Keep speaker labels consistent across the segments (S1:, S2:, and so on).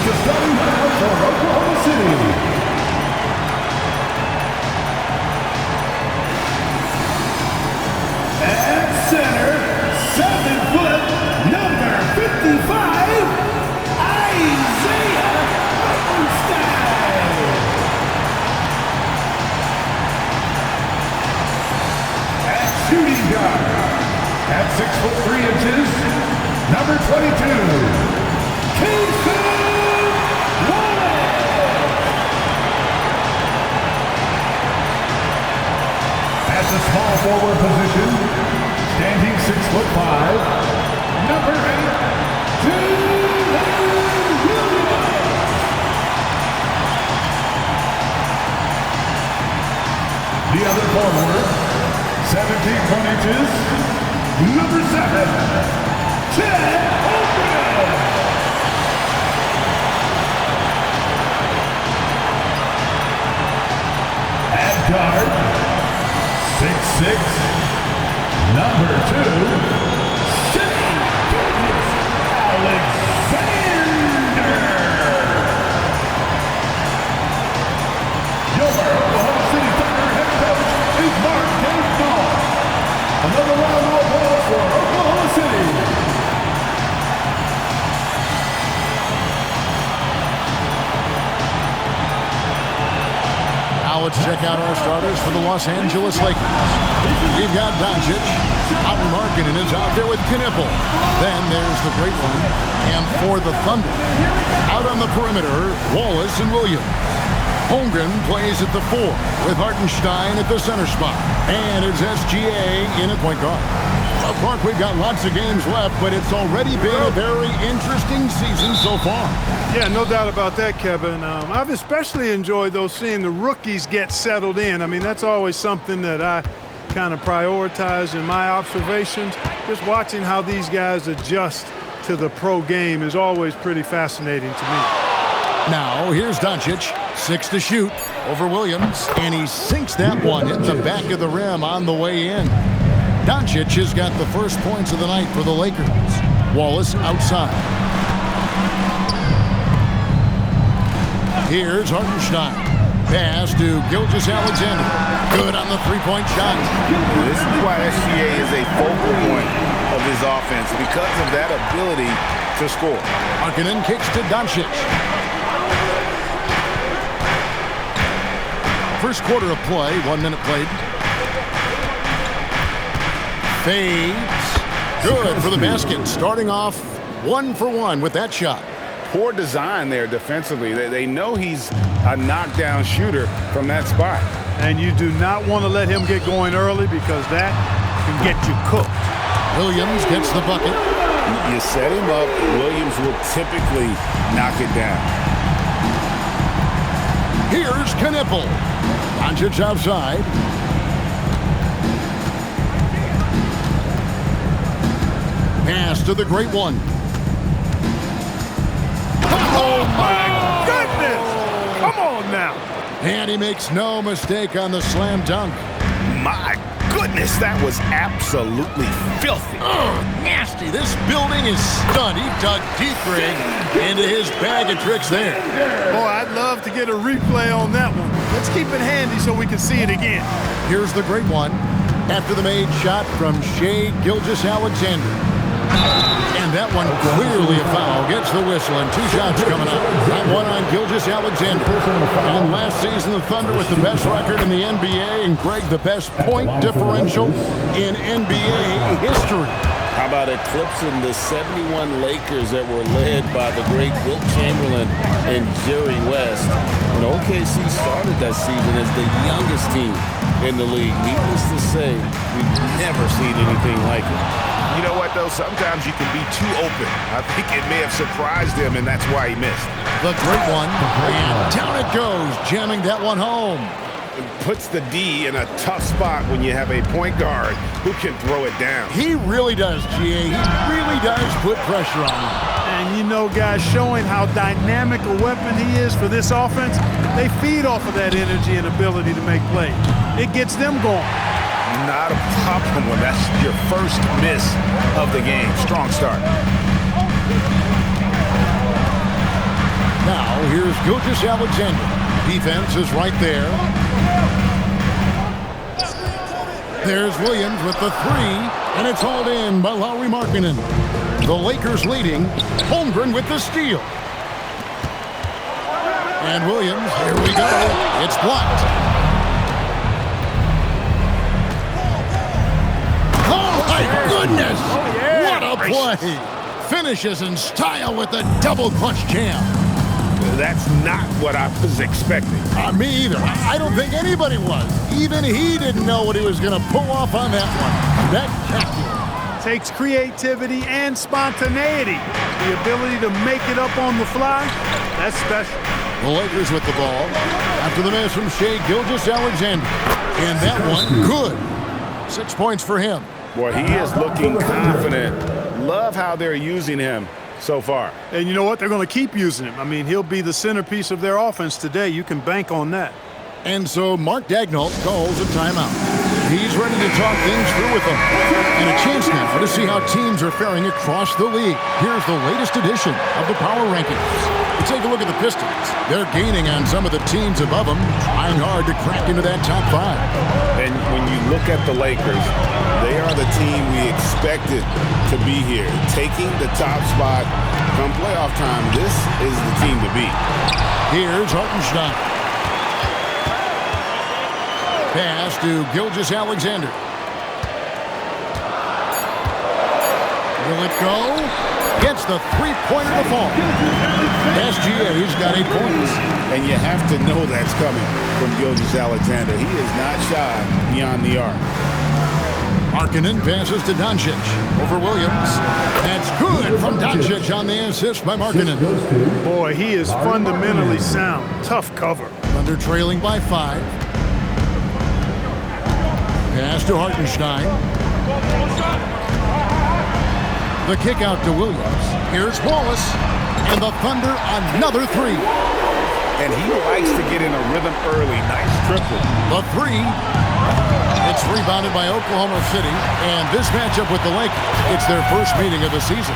S1: the starting lineup for Oklahoma City. At center, 7-foot, number 55, Isaiah Hartenstein. At shooting guard, at 6'3", number 22, Cason Wallace. At the small forward position, standing 6'5", number 8, Julian Williams. The other forward, 17 inches, number 7, Chet Holmgren. At guard, 6'6", number 2, Shai Gilgeous-Alexander. Your Oklahoma City Thunder head coach is Mark Daigneault. Another round of applause for Oklahoma City.
S2: Now let's check out our starters for the Los Angeles Lakers. We've got Doncic. Alton Markkanen is out there with Knipple. Then there's the great one. And for the Thunder, out on the perimeter, Wallace and Williams. Holmgren plays at the 4 with Hartenstein at the center spot. And it's SGA in at point guard. Well, Clark, we've got lots of games left, but it's already been a very interesting season so far.
S3: Yeah, no doubt about that, Kevin. I've especially enjoyed, though, seeing the rookies get settled in. I mean, that's always something that I kind of prioritize in my observations. Just watching how these guys adjust to the pro game is always pretty fascinating to me.
S2: Now, here's Doncic, 6 to shoot over Williams, and he sinks that one at the back of the rim on the way in. Doncic has got the first points of the night for the Lakers. Wallace outside. Here's Hartenstein. Pass to Gilgeous-Alexander. Good on the three-point shot.
S4: This is why SGA is a focal point of his offense, because of that ability to score.
S2: Markkanen kicks to Doncic. First quarter of play, 1 minute played. Fades. Good for the basket. Starting off 1 for 1 with that shot.
S4: Poor design there defensively. They know he's a knockdown shooter from that spot.
S3: And you do not want to let him get going early, because that can get you cooked.
S2: Williams gets the bucket.
S4: You set him up, Williams will typically knock it down.
S2: Here's Knipple. Doncic outside. Pass to the great one.
S3: Oh, my goodness! Come on now.
S2: And he makes no mistake on the slam dunk.
S4: My goodness, that was absolutely filthy.
S2: Nasty. This building is stunned. He dug deep into his bag of tricks there.
S3: Boy, I'd love to get a replay on that one. Let's keep it handy so we can see it again.
S2: Here's the great one. After the made shot from Shai Gilgeous-Alexander. And that one clearly a foul. Gets the whistle, and 2 shots coming up. That one on Gilgeous-Alexander. And last season, the Thunder with the best record in the NBA, and Greg, the best point differential in NBA history.
S4: How about eclipsing the 71 Lakers that were led by the great Wilt Chamberlain and Jerry West? When OKC started that season as the youngest team in the league, needless to say, we've never seen anything like it. You know what, though? Sometimes you can be too open. I think it may have surprised him, and that's why he missed.
S2: The great one, and down it goes, jamming that one home.
S4: It puts the D in a tough spot when you have a point guard who can throw it down.
S2: He really does, GA. He really does put pressure on him.
S3: And you know, guys, showing how dynamic a weapon he is for this offense, they feed off of that energy and ability to make plays. It gets them going.
S4: Not a problem when that's your first miss of the game. Strong start.
S2: Here's Gilgeous-Alexander. Defense is right there. There's Williams with the three, and it's hauled in by Lauri Markkanen. The Lakers leading. Holmgren with the steal. And Williams, here we go. It's blocked. Oh, my goodness! What a play! Finishes in style with a double clutch jam.
S5: That's not what I was expecting.
S2: Me either. I don't think anybody was. Even he didn't know what he was going to pull off on that one. Spectacular.
S3: Takes creativity and spontaneity. The ability to make it up on the fly, that's special.
S2: The Lakers with the ball. After the miss from Shai Gilgeous-Alexander. And that one, good. 6 points for him.
S5: Boy, he is looking confident. Love how they're using him so far.
S3: And you know what? They're going to keep using him. I mean, he'll be the centerpiece of their offense today. You can bank on that.
S2: And so Mark Daigneault calls a timeout. He's ready to talk things through with them. And a chance now to see how teams are faring across the league. Here's the latest edition of the Power Rankings. Let's take a look at the Pistons. They're gaining on some of the teams above them, trying hard to crack into that top five.
S5: And when you look at the Lakers, they are the team we expected to be here. Taking the top spot come playoff time, this is the team to beat.
S2: Here's Hartenstein. Pass to Gilgeous-Alexander. Will it go? Gets the three-pointer to fall. SGA's got 8 points.
S5: And you have to know that's coming from Gilgeous-Alexander. He is not shy beyond the arc.
S2: Markkanen passes to Doncic over Williams. That's good from Doncic on the assist by Markkanen.
S3: Boy, he is fundamentally sound. Tough cover.
S2: Thunder trailing by 5. Pass to Hartenstein. The kick out to Williams. Here's Wallace. And the Thunder another three.
S5: And he likes to get in a rhythm early. Nice triple.
S2: The three. It's rebounded by Oklahoma City. And this matchup with the Lakers, it's their first meeting of the season.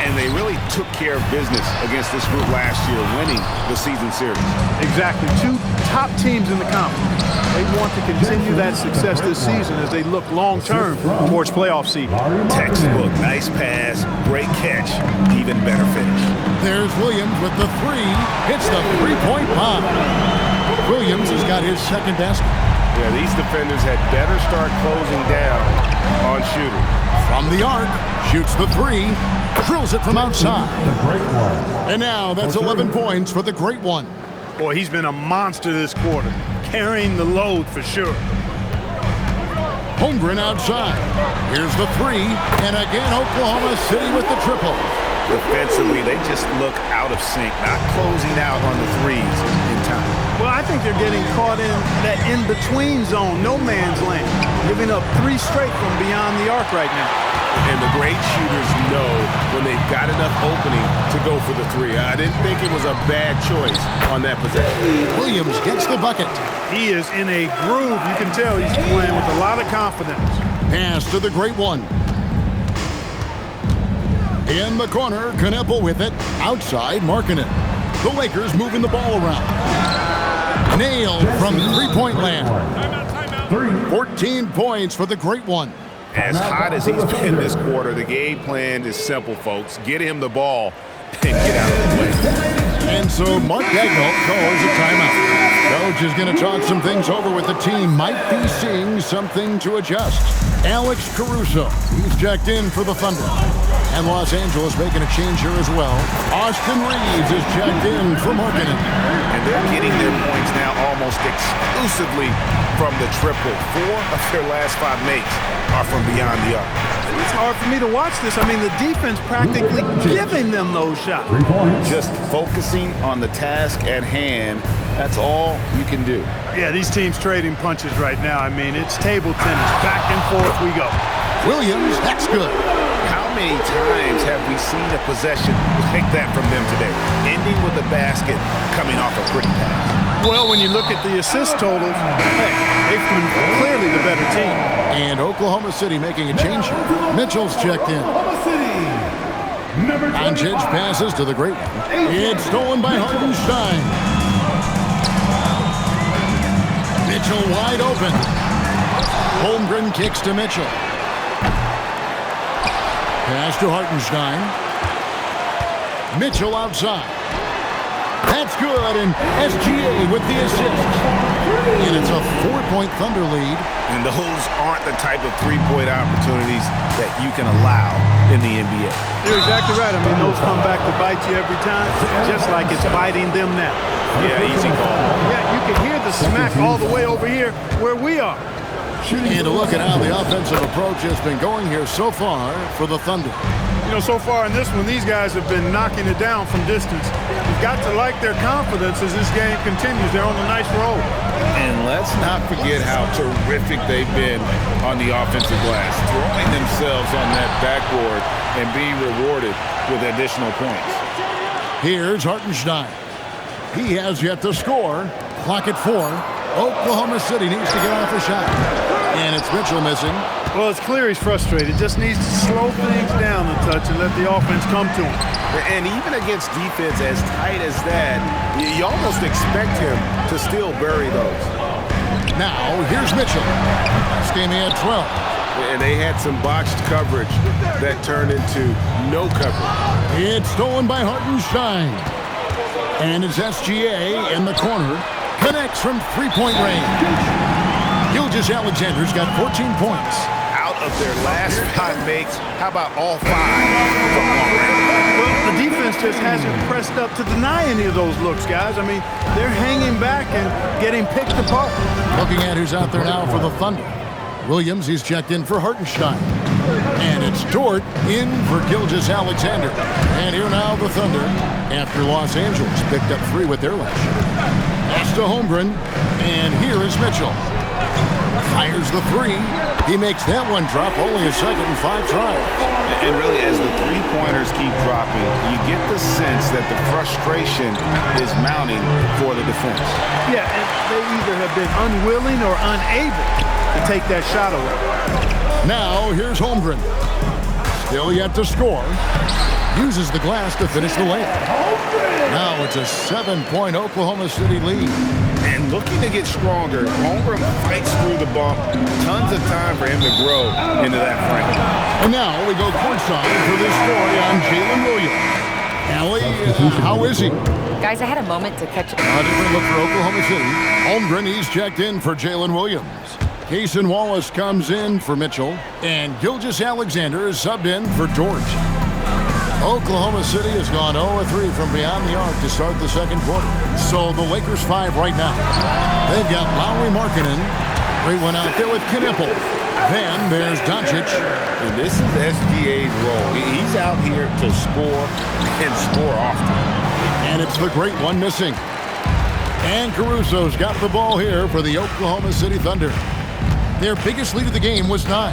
S5: And they really took care of business against this group last year, winning the season series.
S3: Exactly. 2 top teams in the conference. They want to continue that success this season as they look long-term towards playoff seeding.
S5: Textbook, nice pass, great catch, even better finish.
S2: There's Williams with the three. Hits the three-point bomb. Williams has got his second basket.
S5: Yeah, these defenders had better start closing down on shooting.
S2: From the arc, shoots the three, drills it from outside. And now that's 11 points for the Great One.
S3: Boy, he's been a monster this quarter, carrying the load for sure.
S2: Holmgren outside. Here's the three, and again Oklahoma City with the triple.
S5: Defensively, they just look out of sync, not closing out on the threes in time.
S3: Well, I think they're getting caught in that in-between zone, no man's land, giving up 3 straight from beyond the arc right now.
S5: And the great shooters know when they've got enough opening to go for the three. I didn't think it was a bad choice on that possession.
S2: Williams gets the bucket.
S3: He is in a groove. You can tell he's playing with a lot of confidence.
S2: Pass to the Great One. In the corner, Kneppel with it. Outside, Markkanen. The Lakers moving the ball around. Nailed from three-point land. 14 points for the Great One.
S5: As hot as he's been this quarter, the game plan is simple, folks. Get him the ball and get out of the way.
S2: And so Mark Daigneault calls a timeout. Coach is going to talk some things over with the team. Might be seeing something to adjust. Alex Caruso, he's checked in for the Thunder. And Los Angeles making a change here as well. Austin Reeves is checked in for Markkanen.
S5: And they're getting their points now almost exclusively from the triple. 4 of their last 5 makes are from beyond the arc.
S3: It's hard for me to watch this. I mean, the defense practically giving them those shots.
S5: Just focusing on the task at hand, that's all you can do.
S3: Yeah, these teams trading punches right now. I mean, it's table tennis. Back and forth we go.
S2: Williams, that's good.
S5: How many times have we seen a possession like that from them today? Ending with a basket coming off a pretty pass.
S3: Well, when you look at the assist totals, hey, they've been clearly the better team.
S2: And Oklahoma City making a change here. Mitchell's checked in.
S1: Number 25.
S2: Doncic passes to the great one. It's stolen by Hartenstein. Mitchell wide open. Holmgren kicks to Mitchell. Pass to Hartenstein. Mitchell outside. That's good, and SGA with the assist. And it's a 4-point Thunder lead.
S5: And those aren't the type of three-point opportunities that you can allow in the NBA.
S3: You're exactly right. I mean, those come back to bite you every time, just like it's biting them now.
S5: Yeah, easy call.
S3: Yeah, you can hear the smack all the way over here where we are.
S2: And a look at how the offensive approach has been going here so far for the Thunder.
S3: You know, so far in this one, these guys have been knocking it down from distance. You've got to like their confidence as this game continues. They're on a nice roll.
S5: And let's not forget how terrific they've been on the offensive glass, throwing themselves on that backboard and being rewarded with additional points.
S2: Here's Hartenstein. He has yet to score. Clock at 4. Oklahoma City needs to get off a shot. And it's Mitchell missing.
S3: Well, it's clear he's frustrated. Just needs to slow things down a touch and let the offense come to him.
S5: And even against defense as tight as that, you almost expect him to still bury those.
S2: Now, here's Mitchell. This game he had 12.
S5: And they had some botched coverage that turned into no coverage.
S2: It's stolen by Hartenstein. And it's SGA in the corner. Connects from three-point range. Gilgeous-Alexander's got 14 points.
S5: Out of their last 5 makes, how about all 5 from long range?
S3: Well, the defense just hasn't pressed up to deny any of those looks, guys. I mean, they're hanging back and getting picked apart.
S2: Looking at who's out there now for the Thunder. Williams, he's checked in for Hartenstein. And it's Dort in for Gilgeous-Alexander. And here now the Thunder, after Los Angeles picked up 3 with their last shot. Pass to Holmgren, and here is Mitchell. Fires the 3. He makes that one drop, only a second and 5 tries.
S5: And really, as the three-pointers keep dropping, you get the sense that the frustration is mounting for the defense.
S3: Yeah, and they either have been unwilling or unable to take that shot away.
S2: Now, here's Holmgren. Still yet to score. Uses the glass to finish the layup. Now it's a 7-point Oklahoma City lead.
S5: And looking to get stronger, Holmgren fights through the bump. Tons of time for him to grow into that frame.
S2: And now we go courtside for this story on Jalen Williams. Allie, how is he?
S6: Guys, I had a moment to catch it.
S2: A different look for Oklahoma City. Holmgren, he's checked in for Jalen Williams. Cason Wallace comes in for Mitchell. And Gilgeous-Alexander is subbed in for George. Oklahoma City has gone 0-3 from beyond the arc to start the second quarter. So the Lakers 5 right now. They've got Lauri Markkanen. Great one out there with Knipple. Then there's Doncic.
S5: And this is SGA's role. He's out here to score and score often.
S2: And it's the great one missing. And Caruso's got the ball here for the Oklahoma City Thunder. Their biggest lead of the game was 9.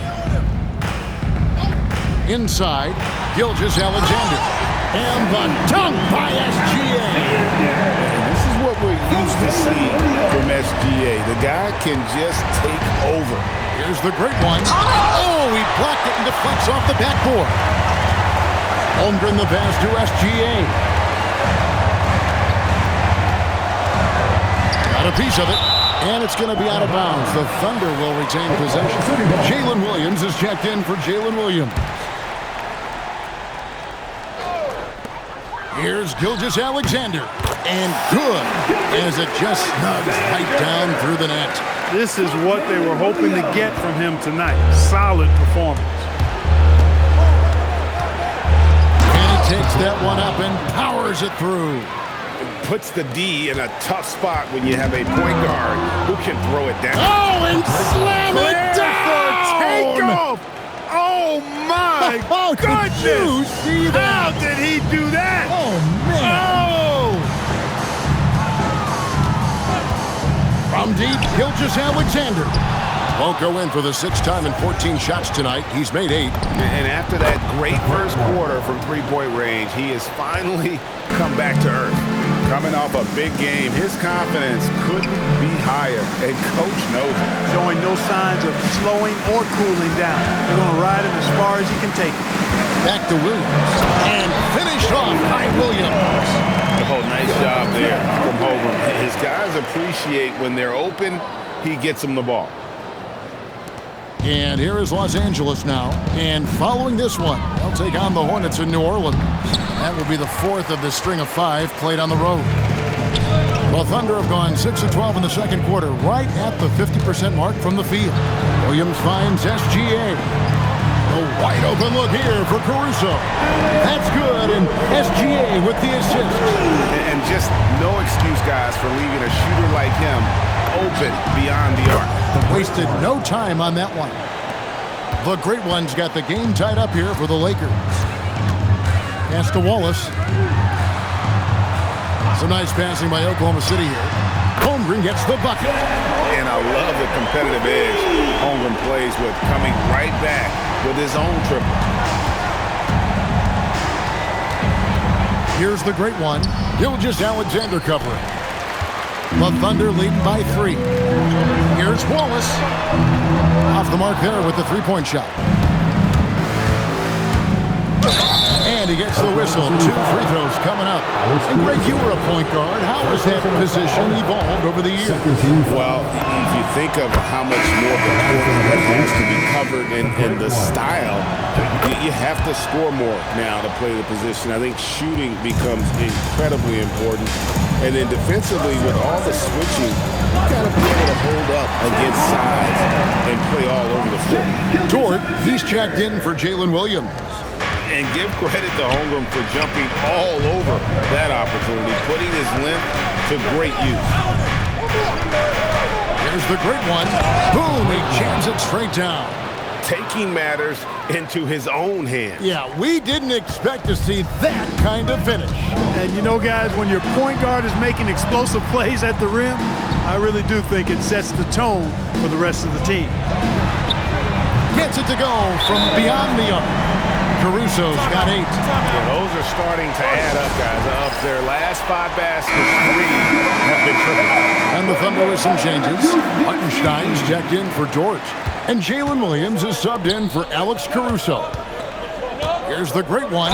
S2: Inside, Gilgeous-Alexander. And the dunk by SGA.
S5: And this is what we're used to seeing from SGA. The guy can just take over.
S2: Here's the great one. Oh, he blocked it and deflects off the backboard. Holmgren the pass to SGA. Got a piece of it. And it's going to be out of bounds. The Thunder will retain possession. Jalen Williams is checked in for Jalen Williams. Here's Gilgeous-Alexander. And good, as it just snugs right down through the net.
S3: This is what they were hoping to get from him tonight. Solid performance.
S2: And he takes that one up and powers it through.
S5: Puts the D in a tough spot when you have a point guard who can throw it down.
S2: Oh, and slam it down!
S3: Takeoff! Oh, my
S2: Oh,
S3: goodness!
S2: did you see that?
S3: How did he do that?
S2: Oh, man.
S3: Oh!
S2: From deep, Gilgeous-Alexander. Won't go in for the 6th time in 14 shots tonight. He's made 8.
S5: And after that great first quarter from three-point range, he has finally come back to earth. Coming off a big game, his confidence couldn't be higher, and Coach knows it.
S3: Showing no signs of slowing or cooling down. They're going to ride him as far as he can take it.
S2: Back to Williams. And finished off by Williams.
S5: Oh, nice job there from Holmgren. His guys appreciate when they're open, he gets them the ball.
S2: And here is Los Angeles now. And following this one, they'll take on the Hornets in New Orleans. That will be the fourth of the string of 5 played on the road. The Thunder have gone 6 of 12 in the second quarter, right at the 50% mark from the field. Williams finds SGA. A wide open look here for Caruso. That's good, and SGA with the assist.
S5: And just no excuse, guys, for leaving a shooter like him open beyond the arc.
S2: Wasted no time on that one. The Great Ones got the game tied up here for the Lakers. Pass to Wallace. Some nice passing by Oklahoma City here. Holmgren gets the bucket.
S5: And I love the competitive edge Holmgren plays with, coming right back with his own triple.
S2: Here's the Great One. Gilgeous-Alexander covering. The Thunder leading by 3. Here's Wallace. Off the mark there with the three-point shot. And he gets the whistle. 2 free throws coming up. And Greg, you were a point guard. How has that position evolved over the years?
S5: Well, if you think of how much more the court has to be covered in the style, you have to score more now to play the position. I think shooting becomes incredibly important. And then defensively, with all the switching, you got to be able to hold up against size and play all over the floor.
S2: Dort, he's checked in for Jalen Williams.
S5: And give credit to Holmgren for jumping all over that opportunity, putting his length to great use.
S2: Here's the Great One. Boom, he jams it straight down.
S5: Taking matters into his own hands.
S2: Yeah, we didn't expect to see that kind of finish.
S3: And you know, guys, when your point guard is making explosive plays at the rim, I really do think it sets the tone for the rest of the team.
S2: Gets it to go from beyond the arc. Caruso's got 8.
S5: Yeah, those are starting to add up, guys. Of their last 5 baskets, 3 have been triple.
S2: And the Thunder with some changes. Hartenstein's checked in for Dort. And Jalen Williams is subbed in for Alex Caruso. Here's the Great One.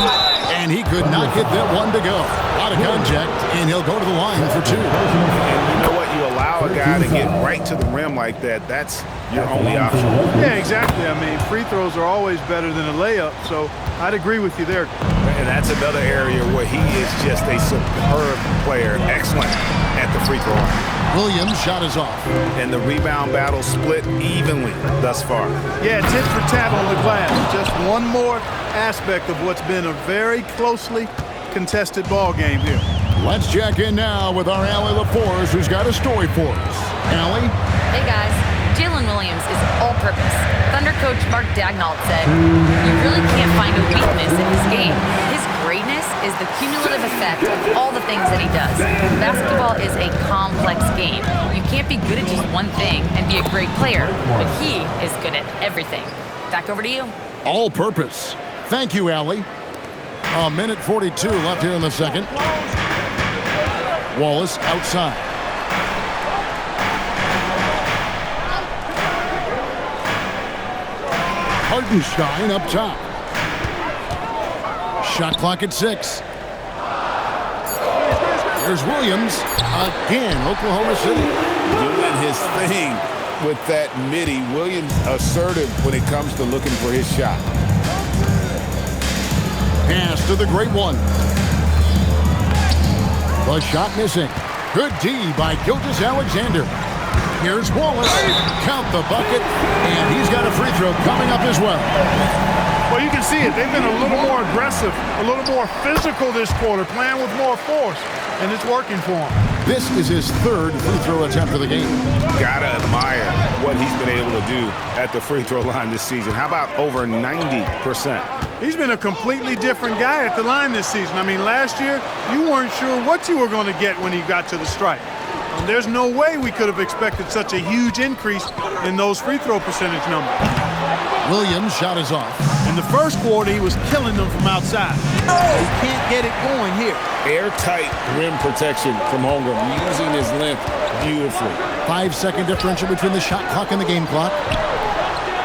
S2: And he could not get that one to go. Out of contact, and he'll go to the line for 2.
S5: And you know what? You allow a guy to get right to the rim like that, that's your only option.
S3: Yeah, exactly. I mean, free throws are always better than a layup, so I'd agree with you there.
S5: And that's another area where he is just a superb player. Excellent at the free throw line.
S2: Williams' shot is off.
S5: And the rebound battle split evenly thus far.
S3: Yeah, tit for tat on the glass. Just one more aspect of what's been a very closely contested ball game here.
S2: Let's check in now with our Allie LaForce, who's got a story for us. Allie?
S6: Hey guys, Jalen Williams is all-purpose. Thunder coach Mark Daigneault said, "You really can't find a weakness in his game. His greatness is the cumulative effect of all the things that he does. Basketball is a complex game. You can't be good at just one thing and be a great player, but he is good at everything." Back over to you.
S2: All purpose. Thank you, Allie. A minute 42 left here in the second. Wallace outside. Hartenstein up top. Shot clock at 6. There's Williams. Again, Oklahoma City.
S5: Doing his thing with that midi. Williams assertive when it comes to looking for his shot.
S2: Pass to the Great One. The shot missing. Good D by Gilgeous-Alexander. Here's Wallace. Count the bucket. And he's got a free throw coming up as well.
S3: Well, you can see it. They've been a little more aggressive, a little more physical this quarter, playing with more force, and it's working for him.
S2: This is his 3rd free throw attempt of the game.
S5: Gotta admire what he's been able to do at the free throw line this season. How about over 90%?
S3: He's been a completely different guy at the line this season. I mean, last year, you weren't sure what you were going to get when he got to the stripe. There's no way we could have expected such a huge increase in those free throw percentage numbers.
S2: Williams shot is off.
S3: In the first quarter, he was killing them from outside. He can't get it going here.
S5: Airtight rim protection from Holmgren, using his length beautifully.
S2: 5-second differential between the shot clock and the game clock.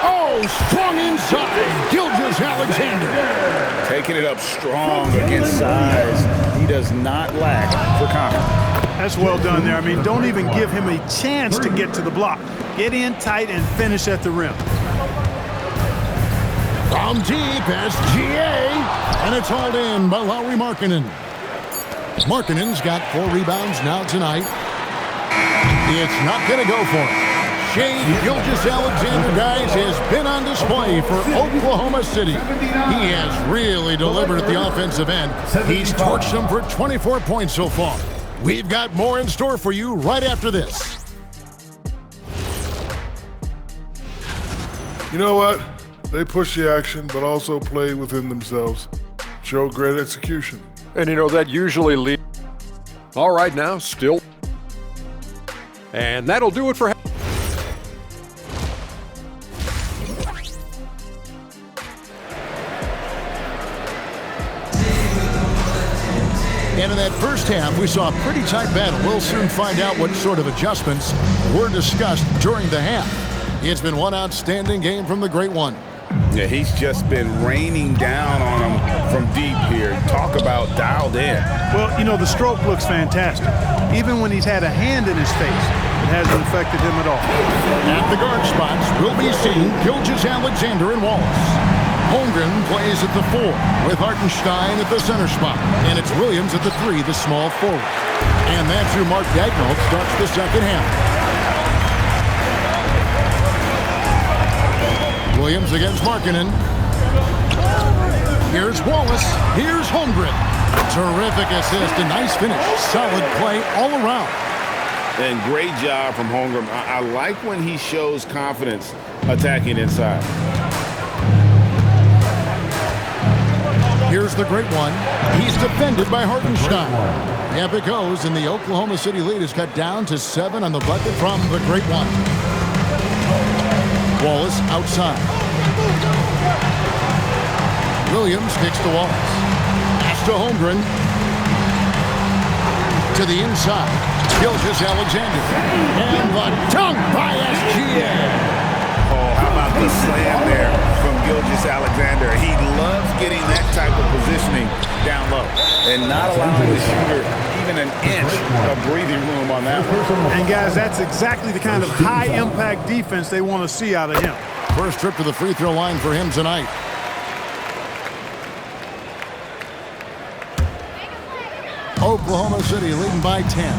S2: Oh, strong inside. Gilgeous-Alexander.
S5: Taking it up strong against size. He does not lack for confidence.
S3: That's well done there. I mean, don't even give him a chance to get to the block. Get in tight and finish at the rim.
S2: From deep, SGA. And it's hauled in by Lauri Markkanen. Markkanen's got 4 rebounds now tonight. It's not going to go for him. Shai Gilgeous-Alexander, guys, has been on display for Oklahoma City. He has really delivered at the offensive end. He's torched them for 24 points so far. We've got more in store for you right after this.
S7: You know what? They push the action, but also play within themselves. Show great execution.
S8: And you know, that usually leads. All right, now, still. And that'll do it for.
S2: And in that first half, we saw a pretty tight battle. We'll soon find out what sort of adjustments were discussed during the half. It's been one outstanding game from the Great One.
S5: Yeah, he's just been raining down on him from deep here. Talk about dialed in.
S3: Well, you know, the stroke looks fantastic. Even when he's had a hand in his face, it hasn't affected him at all.
S2: At the guard spots, we'll be seeing Gilgeous-Alexander and Wallace. Holmgren plays at the 4 with Hartenstein at the center spot. And it's Williams at the 3, the small forward. And that's who Mark Daigneault starts the second half. Williams against Markkanen. Here's Wallace. Here's Holmgren. Terrific assist. A nice finish. Solid play all around.
S5: And great job from Holmgren. I like when he shows confidence attacking inside.
S2: Here's the Great One. He's defended by Hartenstein. Yep, it goes, and the Oklahoma City lead is cut down to 7 on the bucket from the Great One. Wallace outside. Williams kicks to Wallace. Pass to Holmgren. To the inside. Gilgeous-Alexander. And the dunk by SGA.
S5: Oh, how about the slam there from Gilgeous-Alexander? He loves getting that type of positioning down low and not allowing the shooter even an inch of breathing room on that one.
S3: And guys, that's exactly the kind of high-impact defense they want to see out of him.
S2: First trip to the free throw line for him tonight. Oklahoma City leading by 10.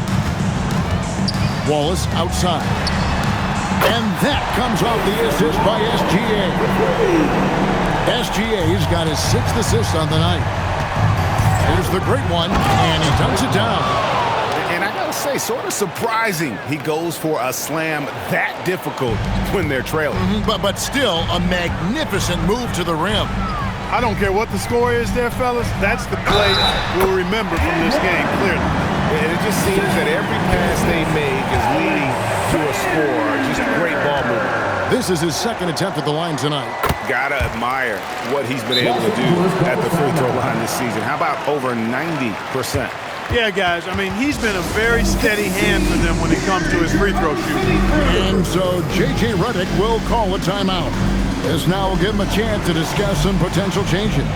S2: Wallace outside. And that comes off the assist by SGA. SGA's got his 6th assist on the night. Here's the Great One, and he dunks it down.
S5: And I gotta say, sort of surprising he goes for a slam that difficult when they're trailing.
S2: But still, a magnificent move to the rim.
S3: I don't care what the score is there, fellas. That's the play we'll remember from this game, clearly.
S5: And it just seems that every pass they make is leading to a score. Just great ball movement.
S2: This is his 2nd attempt at the line tonight.
S5: Gotta admire what he's been able to do at the free throw line this season. How about over 90%?
S3: Yeah, guys, I mean, he's been a very steady hand for them when it comes to his free throw shooting.
S2: And so J.J. Redick will call a timeout. This now will give him a chance to discuss some potential changes.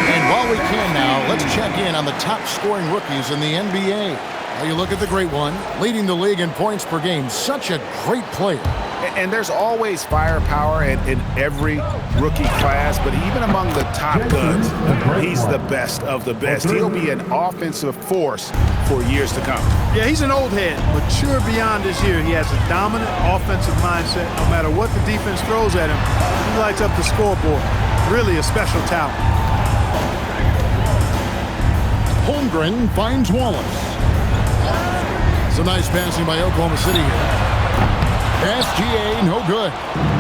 S2: And while we can now, let's check in on the top scoring rookies in the NBA. Now you look at the Great One, leading the league in points per game. Such a great player.
S5: And there's always firepower in every rookie class, but even among the top guns, he's the best of the best. He'll be an offensive force for years to come.
S3: Yeah, he's an old head, mature beyond his year. He has a dominant offensive mindset. No matter what the defense throws at him, he lights up the scoreboard. Really a special talent.
S2: Holmgren finds Wallace. Some nice passing by Oklahoma City here. SGA, no good.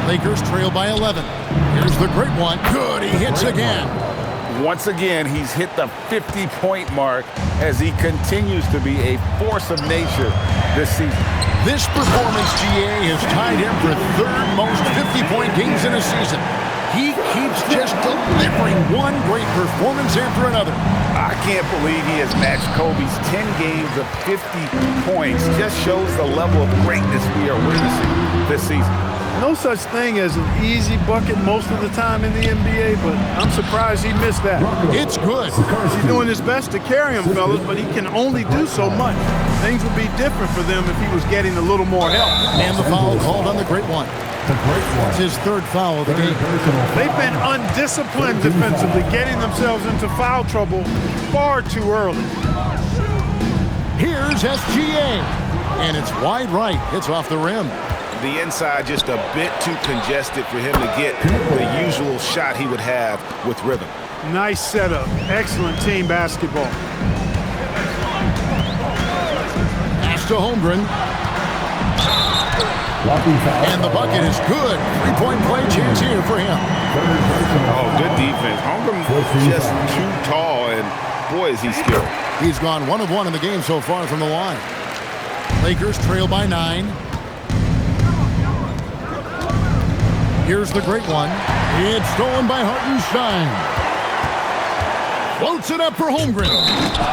S2: Lakers trail by 11. Here's the Great One. Good, he hits again.
S5: once again, he's hit the 50-point mark as he continues to be a force of nature this season.
S2: This performance, GA, has tied him for third most 50-point games in a season. He keeps just delivering one great performance after another.
S5: I can't believe he has matched Kobe's 10 games of 50 points. Just shows the level of greatness we are witnessing this season.
S3: No such thing as an easy bucket most of the time in the NBA, but I'm surprised he missed that.
S2: It's good.
S3: He's doing his best to carry him, fellas, but he can only do so much. Things would be different for them if he was getting a little more help.
S2: And the foul called on the great one. It's his third foul of the game.
S3: They've been undisciplined defensively, getting themselves into foul trouble far too early.
S2: Here's SGA, and it's wide right. It's off the rim.
S5: The inside just a bit too congested for him to get the usual shot he would have with rhythm.
S3: Nice setup. Excellent team basketball.
S2: Pass to Holmgren. And the bucket is good. Three-point play chance here for him.
S5: Oh, good defense. Holmgren just too tall, and boy, is he skilled.
S2: He's gone 1 of 1 in the game so far from the line. Lakers trail by 9. Here's the great one. It's stolen by Hartenstein. Floats it up for Holmgren.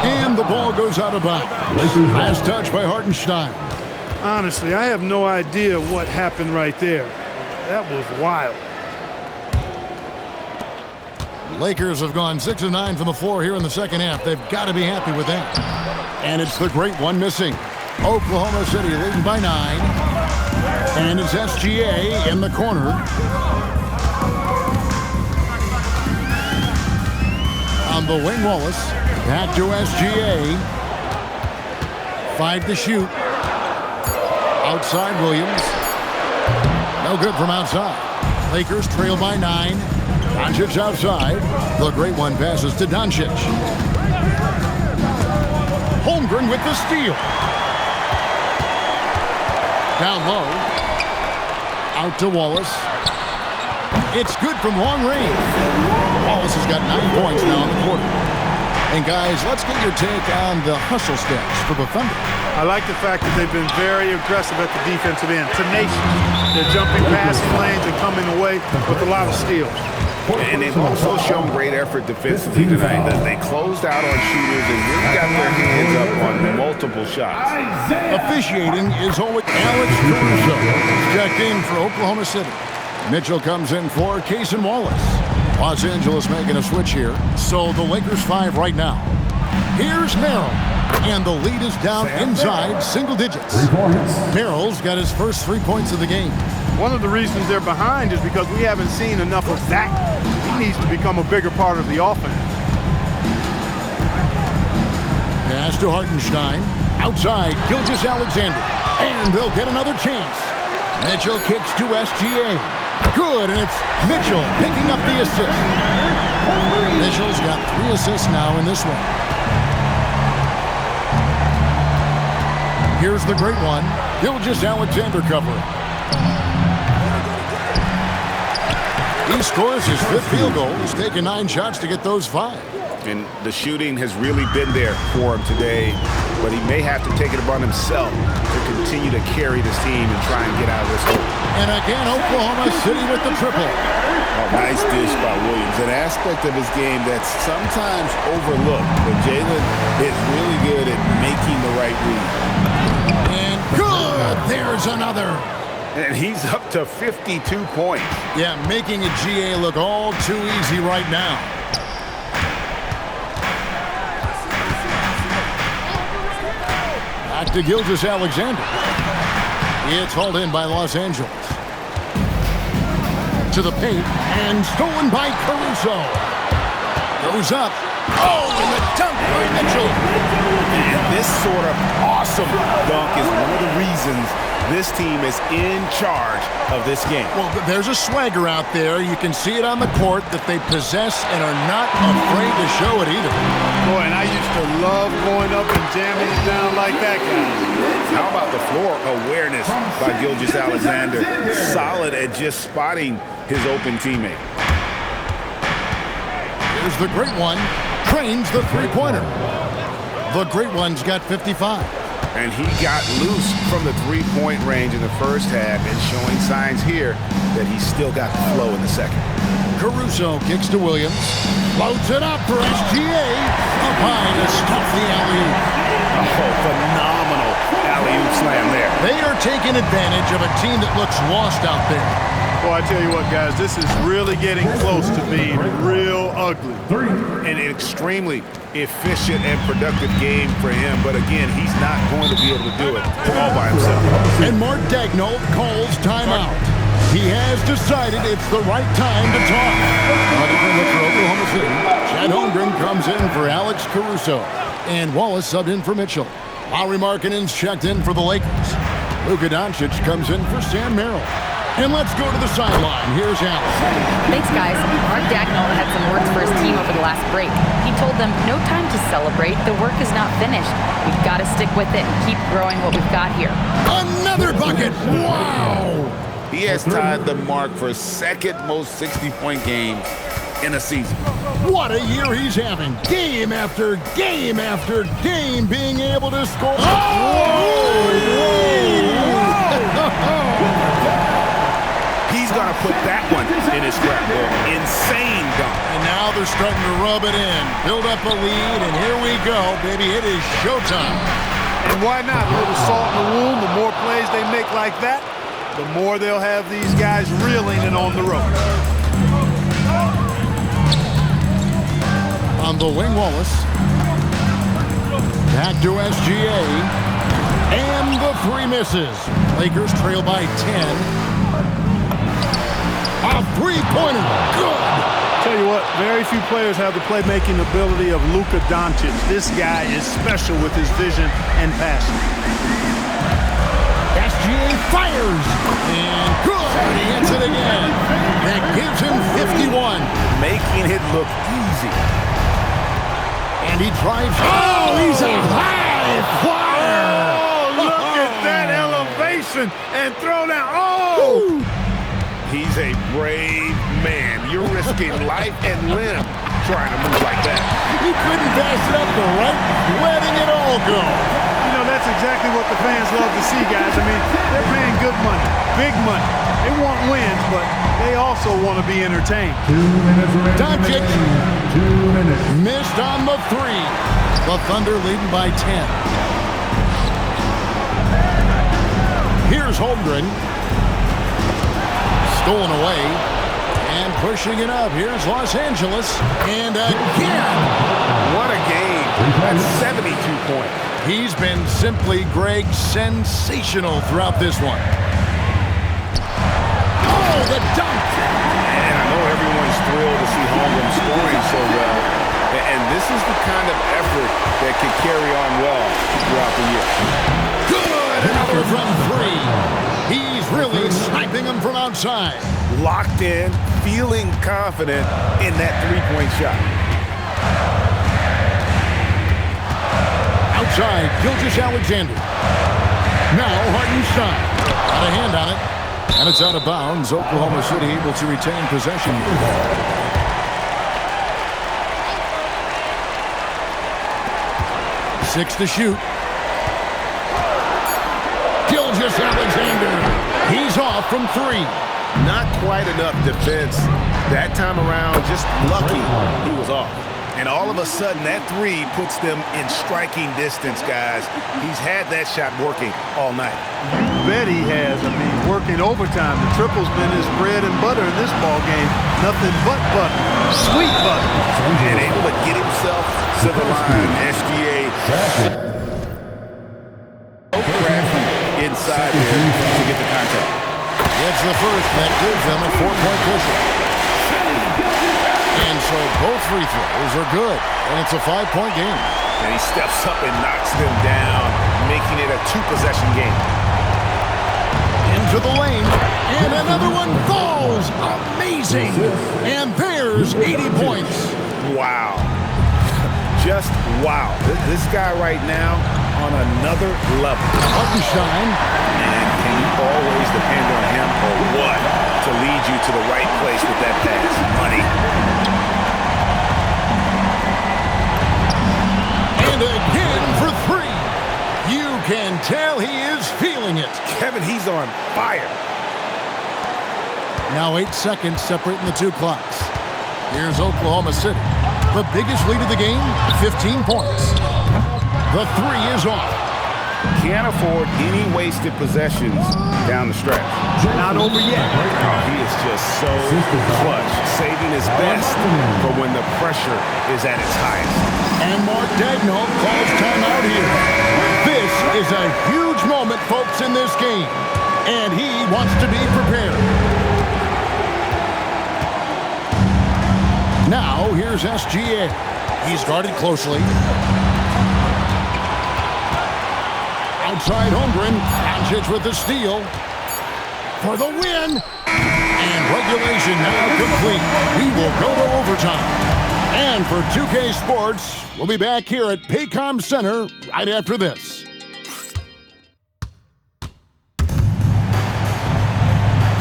S2: And the ball goes out of bounds. Last touch by Hartenstein.
S3: Honestly, I have no idea what happened right there. That was wild.
S2: Lakers have gone 6 of 9 from the floor here in the second half. They've got to be happy with that. And it's the great one missing. Oklahoma City leading by 9. And it's SGA in the corner. On the wing, Wallace. Back to SGA. 5 to shoot. Outside, Williams. No good from outside. Lakers trail by 9. Doncic outside. The great one passes to Doncic. Holmgren with the steal. Down low. Out to Wallace. It's good from long range. Wallace has got 9 points now in the quarter. And guys, let's get your take on the hustle stats for the Thunder.
S3: I like the fact that they've been very aggressive at the defensive end. Tenacious. They're jumping passing lanes and coming away with a lot of steals.
S5: And they've also shown great effort defensively tonight. They closed out on shooters and really got their hands up on multiple shots.
S2: Officiating is always Alex Caruso. Checked in for Oklahoma City. Mitchell comes in for Cason Wallace. Los Angeles making a switch here. So the Lakers 5 right now. Here's Merrill. And the lead is down inside single digits. Merrill's got his first 3 points of the game.
S3: One of the reasons they're behind is because we haven't seen enough of that. He needs to become a bigger part of the offense.
S2: Pass to Hartenstein. Outside, Gilgeous-Alexander. And they'll get another chance. Mitchell kicks to SGA. Good, and it's Mitchell picking up the assist. Mitchell's got 3 assists now in this one. Here's the great one. Gilgeous-Alexander covering. He scores his 5th field goal. He's taken 9 shots to get those 5.
S5: And the shooting has really been there for him today, but he may have to take it upon himself to continue to carry this team and try and get out of this hole.
S2: And again, Oklahoma City with the triple.
S5: Oh, nice dish by Williams. An aspect of his game that's sometimes overlooked, but Jalen is really good at making the right read.
S2: And good! There's another.
S5: And he's up to 52 points.
S2: Yeah, making a GA look all too easy right now. Back to Gilgeous-Alexander. It's hauled in by Los Angeles. To the paint, and stolen by Caruso. Goes up. Oh, and the dunk by Mitchell.
S5: And this sort of awesome dunk is one of the reasons this team is in charge of this game.
S2: Well, there's a swagger out there. You can see it on the court that they possess and are not afraid to show it either.
S3: Boy, and I used to love going up and jamming it down like that, guys.
S5: How about the floor awareness by Gilgeous-Alexander? Solid at just spotting his open teammate.
S2: There's the Great One. Trains the three-pointer. The Great One's got 55.
S5: And he got loose from the three-point range in the first half and showing signs here that he's still got the flow in the second.
S2: Caruso kicks to Williams. Loads it up for SGA. Up high to stuff the alley-oop.
S5: Oh, phenomenal alley-oop slam there.
S2: They are taking advantage of a team that looks lost out there.
S3: Well, I tell you what, guys, this is really getting close to being real ugly.
S5: And an extremely efficient and productive game for him. But again, he's not going to be able to do it all by himself.
S2: And Mark Daigneault calls timeout. He has decided it's the right time to talk. For Oklahoma City, Chet Holmgren comes in for Alex Caruso. And Wallace subbed in for Mitchell. Lauri Markkanen's checked in for the Lakers. Luka Doncic comes in for Sam Merrill. And let's go to the sideline. Here's Alex.
S6: Thanks, guys. Mark Daigneault had some words for his team over the last break. He told them, no time to celebrate. The work is not finished. We've got to stick with it and keep growing what we've got here.
S2: Another bucket. Wow.
S5: He has tied the mark for second most 60-point games in a season.
S2: What a year he's having. Game after game after game being able to score.
S5: He's going to put that one in his scrapbook. Insane dunk.
S2: And now they're starting to rub it in. Build up a lead, and here we go, baby. It is showtime.
S3: And why not? A little salt in the wound. The more plays they make like that, the more they'll have these guys reeling and on the road.
S2: On the wing, Wallace. Back to SGA. And the three misses. Lakers trail by 10. A three-pointer. Good.
S3: Tell you what, very few players have the playmaking ability of Luka Doncic. This guy is special with his vision and passion.
S2: SGA fires. And good. He hits it again. That gives him 51.
S5: Making it look easy.
S2: And he drives. Oh, he's a high flyer.
S3: Oh, look at that elevation and throw down. Oh!
S5: He's a brave man. You're risking life and limb trying to move like that.
S2: He couldn't pass it up the right, letting it all go.
S3: You know, that's exactly what the fans love to see, guys. I mean, they're paying good money, big money. They want wins, but they also want to be entertained.
S1: 2 minutes remaining.
S2: Doncic
S1: 2 minutes.
S2: missed on the three. The Thunder leading by 10. Here's Holmgren. Stolen away and pushing it up. Here's Los Angeles. And again.
S5: What a game. That's 72 points.
S2: He's been simply, Greg, sensational throughout this one. Oh, the dunk.
S5: And I know everyone's thrilled to see Holmgren scoring so well. And this is the kind of effort that can carry on well throughout the year.
S2: Good. Another from three. He's really sniping them from outside.
S5: Locked in, feeling confident in that three-point shot.
S2: Outside, Gilgeous-Alexander. Now Hartenstein. Got a hand on it. And it's out of bounds. Oklahoma City able to retain possession. 6 to shoot. Gilgeous-Alexander. He's off from three.
S5: Not quite enough defense. That time around, just lucky he was off. And all of a sudden, that three puts them in striking distance, guys. He's had that shot working all night.
S3: You bet he has. I mean, working overtime. The triple's been his bread and butter in this ball game. Nothing but butter. Sweet butter.
S5: And able to get himself to the line. SGA. Crafty inside there to get the contact.
S2: It's the first that gives them a 4-point cushion. And so both free throws are good. And it's a 5-point game.
S5: And he steps up and knocks them down, making it a 2-possession game.
S2: Into the lane. And another one falls. Amazing. And there's 80 points.
S5: Wow. Just wow. This guy right now on another level.
S2: Hartenstein.
S5: And can you always depend on him or what to lead you to the right place with that pass? Money. Kevin, he's on fire.
S2: Now 8 seconds separating the two clocks. Here's Oklahoma City. The biggest lead of the game, 15 points. The three is off.
S5: Can't afford any wasted possessions down the stretch.
S3: Not over yet.
S5: Oh, he is just so clutch, saving his best for when the pressure is at its highest.
S2: And Mark Daigneault calls timeout here. This is a huge moment, folks, in this game. And he wants to be prepared. Now, here's SGA. He's guarded closely. Outside Holmgren. Doncic with the steal. For the win. And regulation now complete. We will go to overtime. And for 2K Sports, we'll be back here at Paycom Center right after this.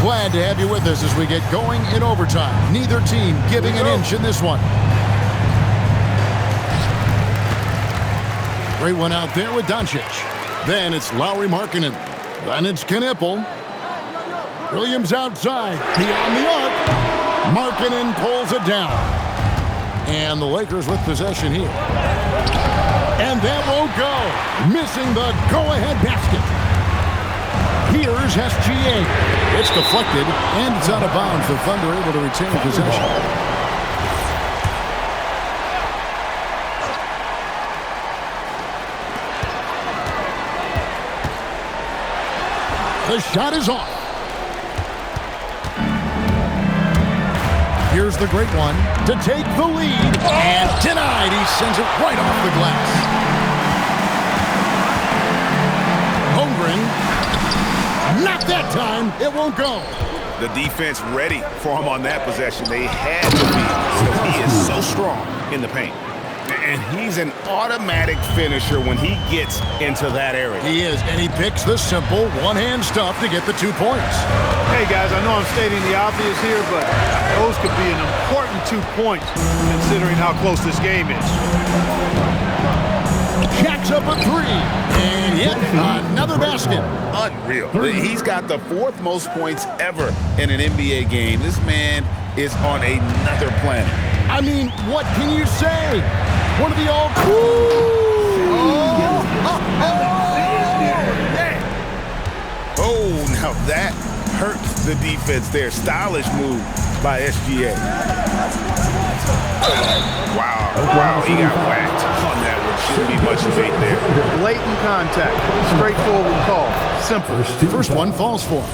S2: Glad to have you with us as we get going in overtime. Neither team giving an inch in this one. Great one out there with Doncic. Then it's Lauri Markkanen. Then it's Knipple. Williams outside. Beyond the arc. Markkanen pulls it down. And the Lakers with possession here. And that won't go. Missing the go-ahead basket. Here's SGA. It's deflected, and it's out of bounds. The Thunder able to retain possession. The shot is off. Here's the great one to take the lead. And denied. He sends it right off the glass. Holmgren. Not that time. It won't go.
S5: The defense ready for him on that possession. They had to be because he is so strong in the paint. And he's an automatic finisher when he gets into that area.
S2: He is, and he picks the simple one-hand stuff to get the 2 points.
S3: Hey, guys, I know I'm stating the obvious here, but those could be an important 2 points considering how close this game is.
S2: Jacks up a three, and yet another basket.
S5: Unreal. He's got the 4th most points ever in an NBA game. This man is on another planet.
S2: I mean, what can you say? One of the old...
S5: Oh, now that hurts the defense there. Stylish move by SGA. Wow, he got whacked on that one. Shouldn't be much debate there.
S3: Blatant contact. Straightforward call. Simple.
S2: First one falls for him.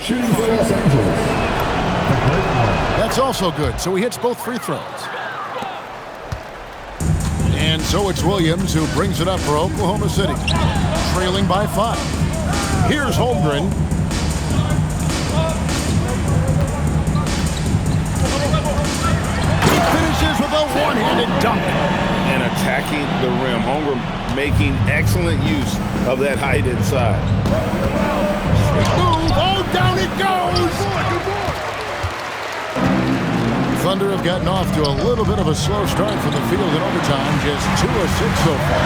S1: Shooting for Los Angeles.
S2: That's also good, so he hits both free throws. And so it's Williams who brings it up for Oklahoma City, trailing by 5. Here's Holmgren. He finishes with a one-handed dunk.
S5: And attacking the rim. Holmgren making excellent use of that height inside.
S2: Move, oh, down it goes! Thunder have gotten off to a little bit of a slow start from the field in overtime. Just 2 of 6 so far.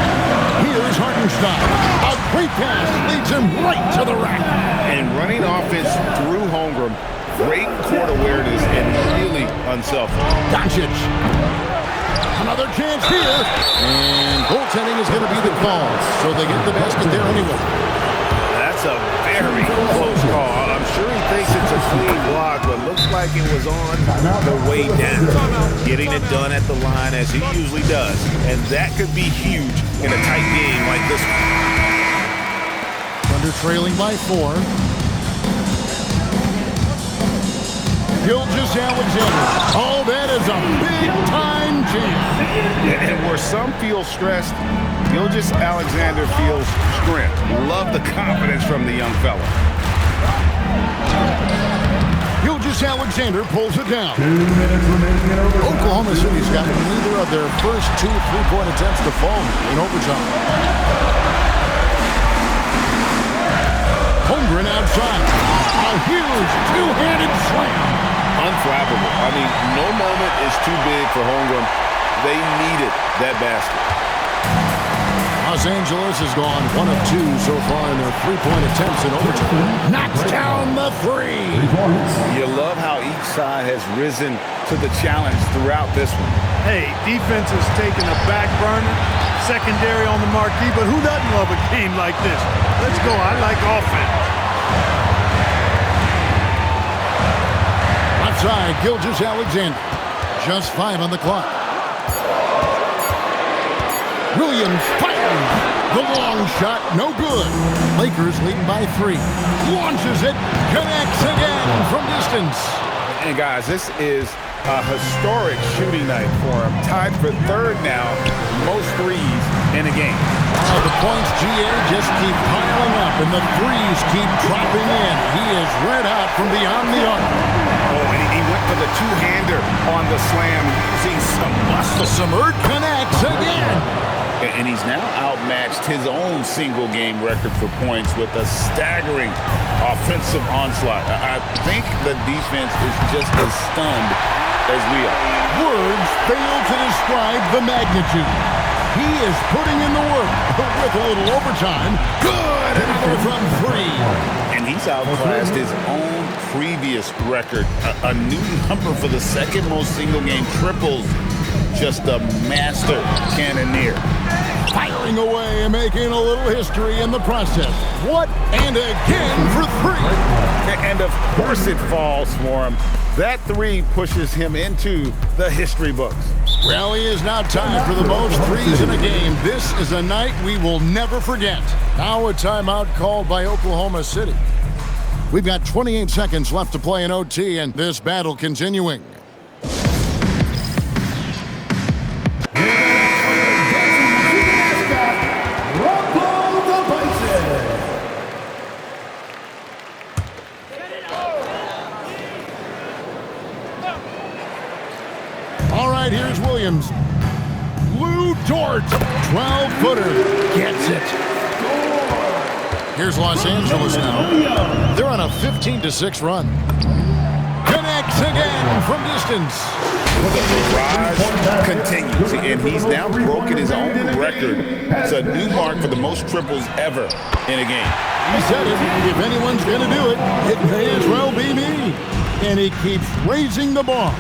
S2: Here's Hartenstein. A great pass leads him right to the rack.
S5: And running offense through Holmgren. Great court awareness and really unselfish.
S2: Doncic. Another chance here. And goaltending is going to be the call. So they get the basket there anyway.
S5: That's a very close call. I'm sure he thinks it's a clean block, but looks like it was on the way down. Getting it done at the line as he usually does. And that could be huge in a tight game like this one.
S2: Thunder trailing by 4. Gilgeous-Alexander. Oh, that is a big-time jam.
S5: And where some feel stressed, Gilgeous-Alexander feels strength. Love the confidence from the young fella.
S2: Gilgeous-Alexander pulls it down.
S1: 2 minutes remaining in overtime.
S2: Oklahoma City's got neither of their first 2 3-point attempts to fall in overtime. Holmgren outside. A huge two-handed slam.
S5: Unflappable. I mean, no moment is too big for Holmgren. They needed that basket.
S2: Los Angeles has gone 1 of 2 so far in their three-point attempts in overtime. Knocks down the three.
S9: You love how each side has risen to the challenge throughout this one.
S3: Hey, defense is taking a back burner, secondary on the marquee, but who doesn't love a game like this? Let's go. I like offense.
S2: Left side, Gilgeous-Alexander. Just 5 on the clock. Williams firing. The long shot, no good. Lakers leading by 3. Launches it, connects again from distance.
S9: And guys, this is a historic shooting night for him. Tied for third now, most threes in a game.
S2: The points, GA, just keep piling up, and the threes keep dropping in. He is red hot from beyond the arc.
S9: Oh, and he went for the two-hander on the slam, using some muscle.
S2: Submerge connects again.
S9: And he's now outmatched his own single-game record for points with a staggering offensive onslaught. I think the defense is just as stunned as we are.
S2: Words fail to describe the magnitude. He is putting in the work with a little overtime. Good! Another from 3.
S9: And he's outclassed his own previous record. A new number for the second most single-game triples. Just a master cannoneer.
S2: Firing away and making a little history in the process. What? And again for 3.
S9: And of course it falls for him. That 3 pushes him into the history books.
S2: Rally is now tied for the most threes in a game. This is a night we will never forget. Now a timeout called by Oklahoma City. We've got 28 seconds left to play in OT, and this battle continuing. All right, here's Williams. Lou Dort, 12-footer, gets it. Here's Los Angeles now. They're on a 15-6 run. Connects again from distance.
S9: The rise continues, and he's now broken his own record. It's a new mark for the most triples ever in a game.
S2: He said it. If anyone's going to do it, it may as well be me. And he keeps raising the bar.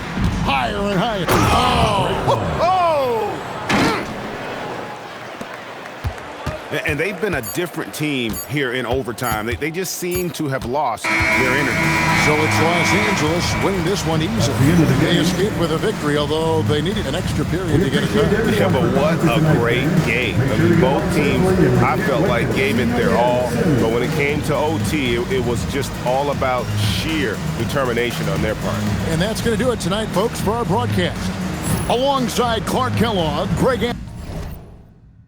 S2: Higher and higher. Oh!
S5: And they've been a different team here in overtime. They just seem to have lost their energy.
S2: So it's Los Angeles winning this one easily. They escaped with a victory, although they needed an extra period to get it done.
S5: Yeah, but what a great game. I mean, both teams, I felt like, gave it their all. But when it came to OT, it was just all about sheer determination on their part.
S2: And that's going to do it tonight, folks, for our broadcast. Alongside Clark Kellogg, Greg